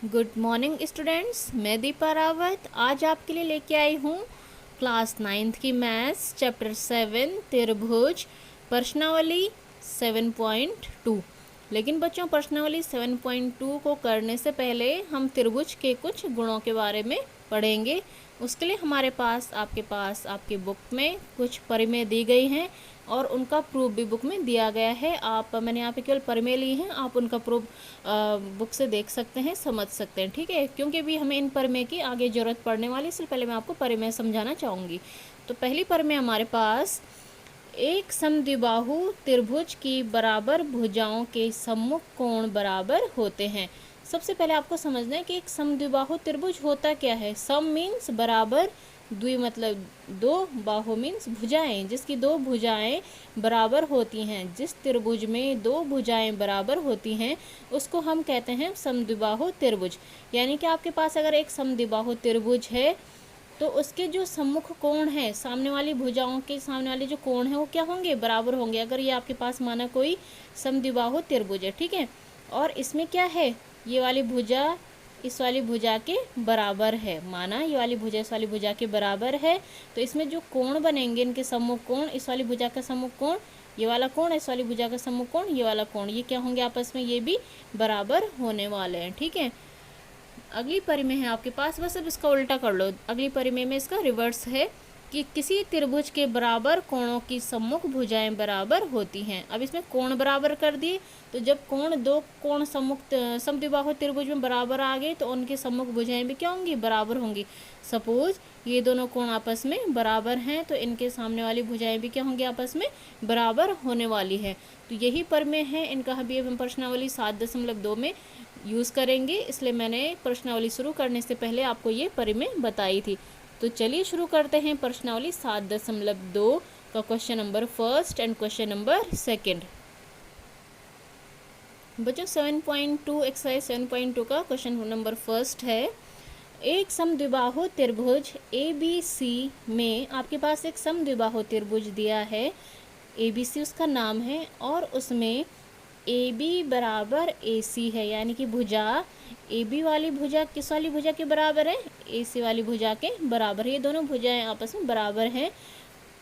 Good morning students, मैं दीपा रावत आज आपके लिए लेके आई हूँ क्लास 9th की मैथ्स चैप्टर 7 त्रिभुज प्रश्नावली 7.2। लेकिन बच्चों, प्रश्नावली 7.2 को करने से पहले हम त्रिभुज के कुछ गुणों के बारे में पढ़ेंगे। उसके लिए हमारे पास आपकी बुक में कुछ परिमेय दी गई हैं और उनका प्रूफ भी बुक में दिया गया है। मैंने यहाँ पे केवल परिमेय ली हैं, आप उनका प्रूफ बुक से देख सकते हैं, समझ सकते हैं, ठीक है। क्योंकि भी हमें इन परिमेय की आगे ज़रूरत पड़ने वाली, इससे पहले मैं आपको परिमेय समझाना चाहूँगी। तो पहली परिमेय हमारे पास, एक समद्विबाहु त्रिभुज की बराबर भुजाओं के सम्मुख कोण बराबर होते हैं। सबसे पहले आपको समझना है कि एक समद्विबाहु त्रिभुज होता क्या है। सम मीन्स बराबर, द्वि मतलब दो, बाहु मीन्स भुजाएं, जिसकी दो भुजाएं बराबर होती हैं। जिस त्रिभुज में दो भुजाएं बराबर होती हैं उसको हम कहते हैं समद्विबाहु त्रिभुज। यानी कि आपके पास अगर एक समद्विबाहु त्रिभुज है तो उसके जो सम्मुख कोण है, सामने वाली भुजाओं के सामने वाले जो कोण है वो क्या होंगे, बराबर होंगे। अगर ये आपके पास माना कोई समद्विबाहु त्रिभुज है, ठीक है, और इसमें क्या है, ये वाली भुजा इस वाली भुजा के बराबर है, माना ये वाली भुजा इस वाली भुजा के बराबर है, तो इसमें जो कोण बनेंगे, इनके सम्मुख कोण, इस वाली भुजा का सम्मुख कोण ये वाला कोण, इस वाली भुजा का सम्मुख कोण ये वाला कोण, ये क्या होंगे आपस में, ये भी बराबर होने वाले हैं, ठीक है। अगली परिमेय है आपके पास, बस अब इसका उल्टा कर लो। अगली परिमेय में इसका रिवर्स है कि किसी त्रिभुज के बराबर कोणों की सम्मुख भुजाएं बराबर होती हैं। अब इसमें कोण बराबर कर दिए, तो जब दो कोण सम्मुख समद्विबाहु त्रिभुज में बराबर आ गए तो उनकी सम्मुख भुजाएं भी क्या होंगी, बराबर होंगी। सपोज ये दोनों कोण आपस में बराबर हैं तो इनके सामने वाली भुजाएं भी क्या होंगी, आपस में बराबर होने वाली है। तो यही परिमेय है, इनका अभी हम प्रश्नावली 7.2 में यूज़ करेंगे, इसलिए मैंने प्रश्नावली शुरू करने से पहले आपको ये परिमेय बताई थी। तो चलिए शुरू करते हैं प्रश्नावली 7.2 का question number first and question number second. बच्चों 7.2 एक्सरसाइज 7.2 का क्वेश्चन नंबर फर्स्ट है, एक समद्विबाहु त्रिभुज ABC में आपके पास एक समद्विबाहु त्रिभुज दिया है, ABC उसका नाम है, और उसमें AB बराबर AC है, यानी कि भुजा AB वाली भुजा किस वाली भुजा के बराबर है, AC वाली भुजा के बराबर है। ये दोनों भुजाएं आपस में बराबर हैं।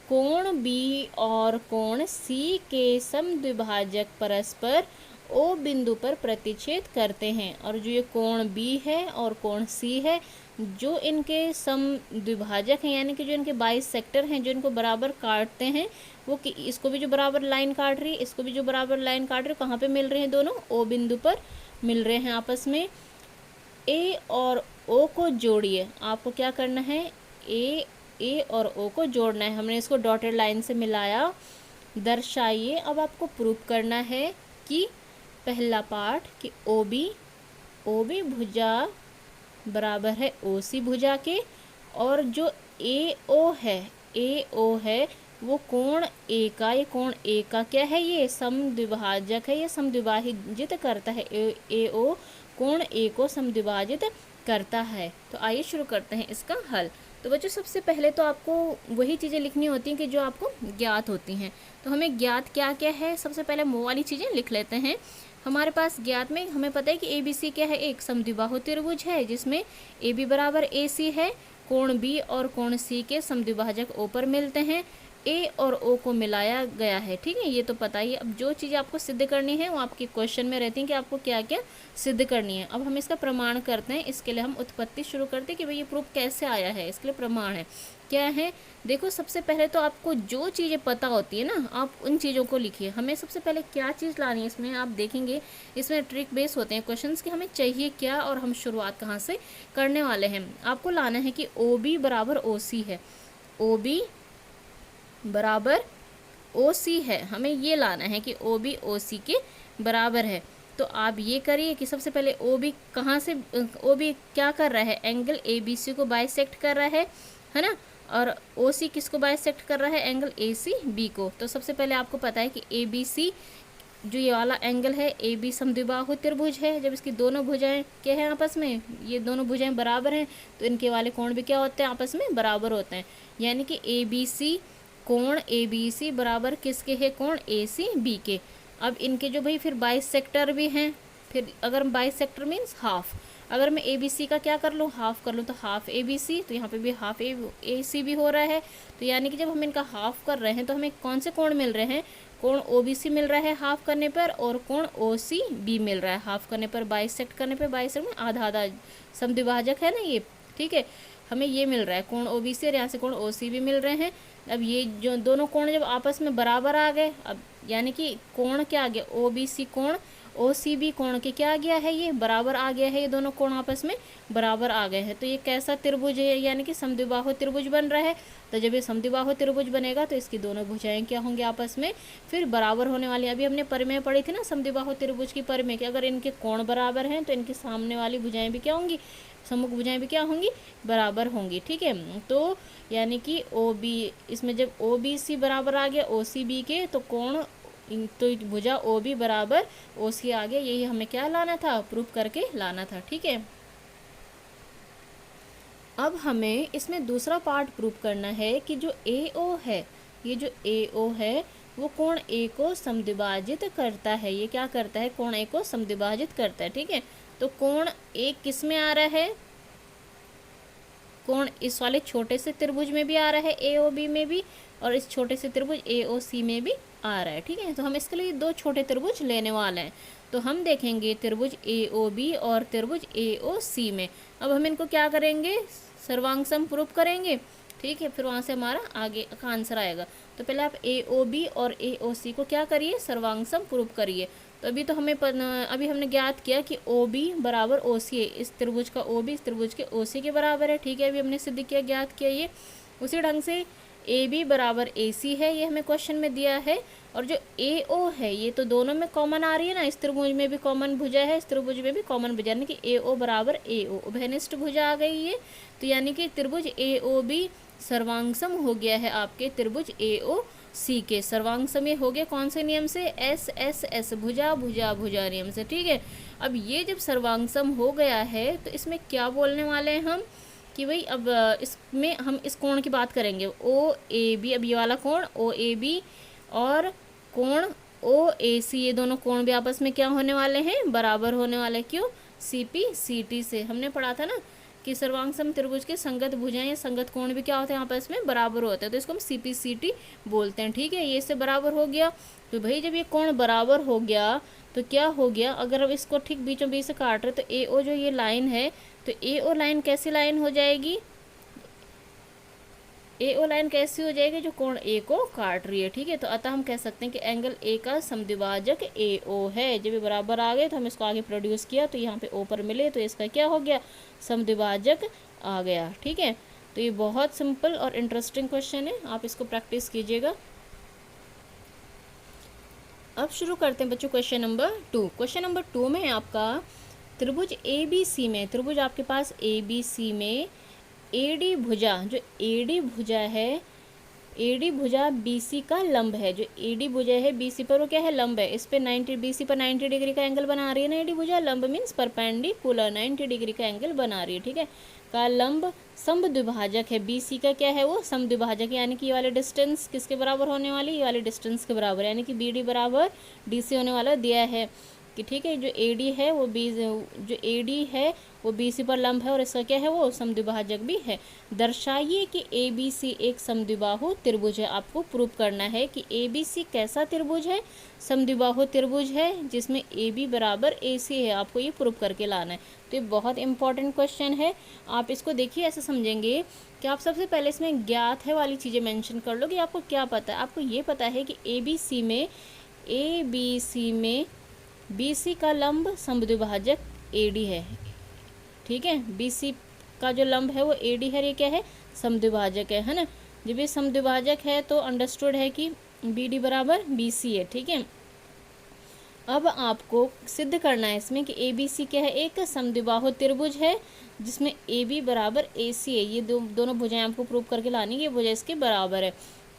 कोण B और कोण C के समद्विभाजक परस्पर O बिंदु पर प्रतिच्छेद करते हैं। और जो ये कोण B है और कोण C है, जो इनके समद्विभाजक हैं, यानी कि जो इनके बाइसेक्टर हैं, जो इनको बराबर काटते हैं, वो कि इसको भी जो बराबर लाइन काट रही है, इसको भी जो बराबर लाइन काट रही है, कहाँ पे मिल रहे हैं, दोनों O बिंदु पर मिल रहे हैं आपस में। A और O को जोड़िए, आपको क्या करना है, A और O को जोड़ना है। हमने इसको डॉटेड लाइन से मिलाया, दर्शाइए। अब आपको प्रूफ करना है कि पहला पार्ट कि OB भुजा बराबर है OC भुजा के, और जो AO है वो कोण A का, ये कोण A का क्या है, ये समद्विभाजक है, ये समद्विभाजित करता है। AO कोण A को समद्विभाजित करता है। तो आइए शुरू करते हैं इसका हल। तो बच्चों सबसे पहले तो आपको वही चीज़ें लिखनी होती हैं कि जो आपको ज्ञात होती हैं। तो हमें ज्ञात क्या क्या है, सबसे पहले वो वाली चीज़ें लिख लेते हैं। हमारे पास ज्ञात में हमें पता है कि ABC क्या है, एक समद्विबाहु त्रिभुज है जिसमें AB बराबर AC है, कोण B और कोण C के समद्विभाजक O पर मिलते हैं, A और O को मिलाया गया है, ठीक है, ये तो पता ही है। अब जो चीज़ आपको सिद्ध करनी है वो आपके क्वेश्चन में रहती है कि आपको क्या क्या सिद्ध करनी है। अब हम इसका प्रमाण करते हैं। इसके लिए हम उत्पत्ति शुरू करते हैं कि भाई ये प्रूफ कैसे आया है, इसके लिए प्रमाण है क्या है। देखो सबसे पहले तो आपको जो चीज़ें पता होती है ना, आप उन चीज़ों को लिखिए। हमें सबसे पहले क्या चीज़ लानी है, इसमें आप देखेंगे इसमें ट्रिक बेस होते हैं क्वेश्चंस कि हमें चाहिए क्या और हम शुरुआत कहाँ से करने वाले हैं। आपको लाना है कि OB बराबर OC है, OB बराबर OC है, हमें ये लाना है कि OB OC के बराबर है। तो आप ये करिए कि सबसे पहले OB कहाँ से, OB क्या कर रहा है, एंगल ABC को बाइसेक्ट कर रहा है ना, और OC किसको बाइसेक्ट कर रहा है, एंगल ACB को। तो सबसे पहले आपको पता है कि ABC जो ये वाला एंगल है, AB समद्विबाहु त्रिभुज है। जब इसकी दोनों भुजाएं क्या है आपस में, ये दोनों भुजाएं बराबर हैं, तो इनके वाले कोण भी क्या होते हैं, आपस में बराबर होते हैं। यानी कि ABC कोण ABC बराबर किसके है, कोण ACB के। अब इनके जो भाई फिर बाइसेक्टर भी हैं, फिर अगर बाइसेक्टर मीन्स हाफ, अगर मैं ए बी सी का क्या कर लूँ, हाफ कर लूँ, तो हाफ ए बी सी, तो यहाँ पे भी हाफ ए सी भी हो रहा है। तो यानी कि जब हम इनका हाफ कर रहे हैं तो हमें कौन से कोण मिल रहे हैं, कोण ओ बी सी मिल रहा है हाफ करने पर, और कोण ओ सी बी मिल रहा है हाफ करने पर। बाइसेक्ट करने पर, बाइसेक्ट में आधा आधा समद्विभाजक है ना ये, ठीक है, हमें ये मिल रहा है कोण ओ बी सी, और यहाँ से कोण ओ सी भी मिल रहे हैं। अब ये जो दोनों कोण जब आपस में बराबर आ गए, अब यानी कि कोण क्या आ गया, ओ बी सी कोण ओ सी बी कोण के क्या आ गया है, ये बराबर आ गया है, ये दोनों कोण आपस में बराबर आ गए हैं। तो ये कैसा त्रिभुज है, यानी कि समद्विबाहु त्रिभुज बन रहा है। तो जब ये समद्विबाहु त्रिभुज बनेगा तो इसकी दोनों भुजाएं क्या होंगी, आपस में फिर बराबर होने वाली। अभी हमने परिमेय पढ़ी थी ना समद्विबाहु त्रिभुज की परिमेय, कि अगर इनके कोण बराबर हैं तो इनके सामने वाली भुजाएं भी क्या होंगी, सम्मुख भुजाएं भी क्या होंगी, बराबर होंगी, ठीक है। तो यानी कि ओ बी, इसमें जब ओ बी सी बराबर आ गया ओ सी बी के, तो कोण तो भुजा ओ बी बराबर ओ सी आ गया। यही हमें क्या लाना था, प्रूफ करके लाना था, ठीक है। अब हमें इसमें दूसरा पार्ट प्रूफ करना है कि जो ए ओ है, ये जो ए ओ है वो कोण ए को समद्विभाजित करता है। ये क्या करता है, कोण ए को समद्विभाजित करता है, ठीक है। तो कोण ए किस में आ रहा है, कोण इस वाले छोटे से त्रिभुज में भी आ रहा है ए ओ बी में भी, और इस छोटे से त्रिभुज ए ओ सी में भी आ रहा है, ठीक है। तो हम इसके लिए दो छोटे त्रिभुज लेने वाले हैं। तो हम देखेंगे त्रिभुज ए ओ बी और त्रिभुज ए ओ सी में। अब हम इनको क्या करेंगे, सर्वांग सम प्रूफ करेंगे, ठीक है। फिर वहाँ से हमारा आगे का आंसर आएगा। तो पहले आप ए ओ बी और ए ओ सी को क्या करिए, सर्वांग सम प्रूफ करिए। तो अभी तो हमें अभी हमने ज्ञात किया कि ओ बी बराबर ओ सी है, इस त्रिभुज का ओ बी इस त्रिभुज के ओ सी के बराबर है, ठीक है। अभी हमने सिद्ध किया, ज्ञात किया ये। उसी ढंग से ए बी बराबर ए सी है, ये हमें क्वेश्चन में दिया है। और जो ए ओ है ये तो दोनों में कॉमन आ रही है ना, इस त्रिभुज में भी कॉमन भुजा है, इस त्रिभुज में भी कॉमन भुजा, यानी कि ए ओ बराबर ए ओ, उभयनिष्ठ भुजा आ गई ये। तो यानी कि त्रिभुज ए ओ बी सर्वांग सम हो गया है आपके त्रिभुज ए ओ सी के। सर्वांग सम ये हो गया कौन से नियम से, एस एस एस, भुजा भुजा भुजा नियम से, ठीक है। अब ये जब सर्वांग सम हो गया है तो इसमें क्या बोलने वाले हैं हम, कि भाई अब इसमें हम इस कोण की बात करेंगे, ओ ए बी, अब ये वाला कोण ओ ए बी और कोण ओ ए सी, ये दोनों कोण भी आपस में क्या होने वाले हैं, बराबर होने वाले। क्यों, सी पी सी टी से हमने पढ़ा था ना कि सर्वांग सम त्रिभुज के संगत भुजाएं या संगत कोण भी क्या होते हैं, आपस में बराबर होते हैं। तो इसको हम सी पी सी टी बोलते हैं, ठीक है। ये इससे बराबर हो गया। तो भाई जब ये कोण बराबर हो गया तो क्या हो गया, अगर अब इसको ठीक बीचों बीच से काट रहे तो ए ओ जो ये लाइन है, तो ए ओ लाइन कैसी लाइन हो जाएगी, ए ओ लाइन कैसी हो जाएगी, जो कोण ए को काट रही है, ठीक है। तो अतः हम कह सकते हैं कि एंगल ए का समद्विभाजक ए ओ है। जब ये बराबर आ गए तो हम इसको आगे प्रोड्यूस किया, तो यहाँ पे ओ पर मिले तो इसका क्या हो गया, समद्विभाजक आ गया, ठीक है। तो ये बहुत सिंपल और इंटरेस्टिंग क्वेश्चन है, आप इसको प्रैक्टिस कीजिएगा। अब शुरू करते हैं बच्चों क्वेश्चन नंबर 2। क्वेश्चन नंबर 2 में आपका त्रिभुज ए बी सी में, त्रिभुज आपके पास ए बी सी में ए डी भुजा, जो ए डी भुजा है, ए डी भुजा बी सी का लंब है। जो ए डी भुजा है बी सी पर वो क्या है, लंब है। इस पे 90 बी सी पर 90 डिग्री का एंगल बना रही है ना ए डी भुजा, लंब मीन्स परपेंडिकुलर 90 डिग्री का एंगल बना रही है, ठीक है। का लंब समद्विभाजक है, बी सी का क्या है वो समद्विभाजक, यानी कि ये वाले डिस्टेंस किसके बराबर होने वाली, ये वाले डिस्टेंस के बराबर, यानी कि बी डी बराबर डी सी होने वाला दिया है कि ठीक है। जो ए डी है वो बी, जो ए डी है वो बी सी पर लंब है और इसका क्या है वो समद्विभाजक भी है। दर्शाइए कि ए बी सी एक समद्विबाहु त्रिभुज है। आपको प्रूव करना है कि ए बी सी कैसा त्रिभुज है, समद्विबाहु त्रिभुज है जिसमें ए बी बराबर ए सी है। आपको ये प्रूव करके लाना है। तो ये बहुत इंपॉर्टेंट क्वेश्चन है। आप इसको देखिए ऐसे समझेंगे कि आप सबसे पहले इसमें ज्ञात है वाली चीज़ें मेंशन कर लो कि आपको क्या पता है। आपको ये पता है कि ए बी सी में बी सी का लंब समद्विभाजक ए डी है, ठीक है। बी सी का जो लंब है वो ए डी है, ये क्या है समद्विभाजक है ना। जब ये समद्विभाजक है तो अंडरस्टूड है कि बी डी बराबर बी सी है, ठीक है। अब आपको सिद्ध करना है इसमें कि ए बी सी क्या है, एक समद्विबाहु त्रिभुज है जिसमें ए बी बराबर ए सी है। ये दोनों भुजाएं आपको प्रूव करके लानी है, ये भुजा इसके बराबर है।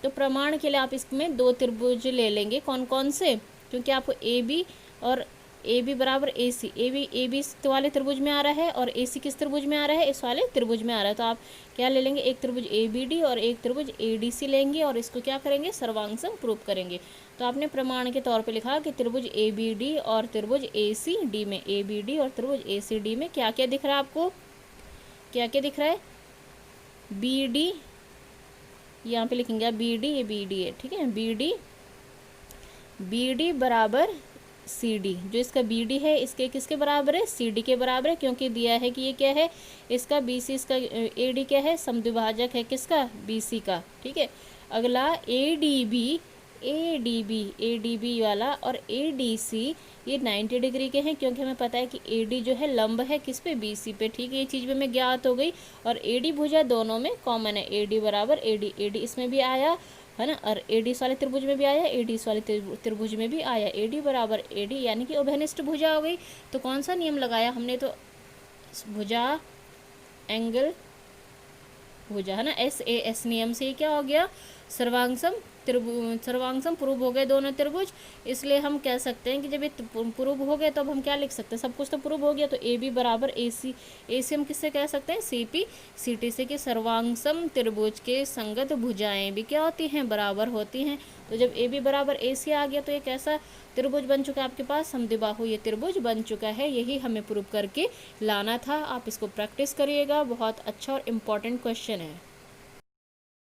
तो प्रमाण के लिए आप इसमें दो त्रिभुज ले लेंगे, कौन कौन से, क्योंकि आपको ए बी और ए बी बराबर ए सी, ए बी इस वाले त्रिभुज में आ रहा है और ए सी किस त्रिभुज में आ रहा है, इस वाले त्रिभुज में आ रहा है। तो आप क्या ले लेंगे, एक त्रिभुज ए बी डी और एक त्रिभुज ए डी सी लेंगे और इसको क्या करेंगे, सर्वांग सम प्रूव करेंगे। तो आपने प्रमाण के तौर पे लिखा कि त्रिभुज ए बी डी और त्रिभुज ए सी डी में, ए बी डी और त्रिभुज ए सी डी में क्या क्या दिख रहा है आपको, क्या क्या दिख रहा है, बी डी, यहाँ पे लिखेंगे आप बी डी, ये बी डी है, ठीक है, बी डी बराबर सी डी, जो इसका बी डी है इसके किसके बराबर है, सी डी के बराबर है, क्योंकि दिया है कि ये क्या है, इसका बी सी, इसका ए डी क्या है, समद्विभाजक है किसका, बी सी का, ठीक है। अगला ए डी बी वाला और ए डी सी ये 90 डिग्री के हैं, क्योंकि हमें पता है कि ए डी जो है लंब है किस पे, बी सी पे, ठीक है, ये चीज़ भी हमें ज्ञात हो गई। और ए डी भुजा दोनों में कॉमन है, ए डी बराबर ए डी इसमें भी आया है ना, और ए डी इस वाले त्रिभुज में भी आया, ए डी इस वाले त्रिभुज में भी आया, ए डी बराबर ए डी, यानी कि उभयनिष्ठ भुजा हो गई। तो कौन सा नियम लगाया हमने, तो भुजा एंगल भुजा है ना, एस ए एस नियम से क्या हो गया, सर्वांगसम प्रूव हो गए दोनों त्रिभुज। इसलिए हम कह सकते हैं कि जब ये प्रूव हो गए तो अब हम क्या लिख सकते हैं, सब कुछ तो प्रूव हो गया, तो ए बी बराबर ए सी हम किससे कह सकते हैं, सी पी सी टी से, कि सर्वांगसम त्रिभुज के संगत भुजाएं भी क्या होती हैं, बराबर होती हैं। तो जब ए बी बराबर ए सी आ गया तो ये कैसा त्रिभुज बन चुका है आपके पास, समद्विबाहु ये त्रिभुज बन चुका है। यही हमें प्रूव करके लाना था। आप इसको प्रैक्टिस करिएगा, बहुत अच्छा और इम्पॉर्टेंट क्वेश्चन है।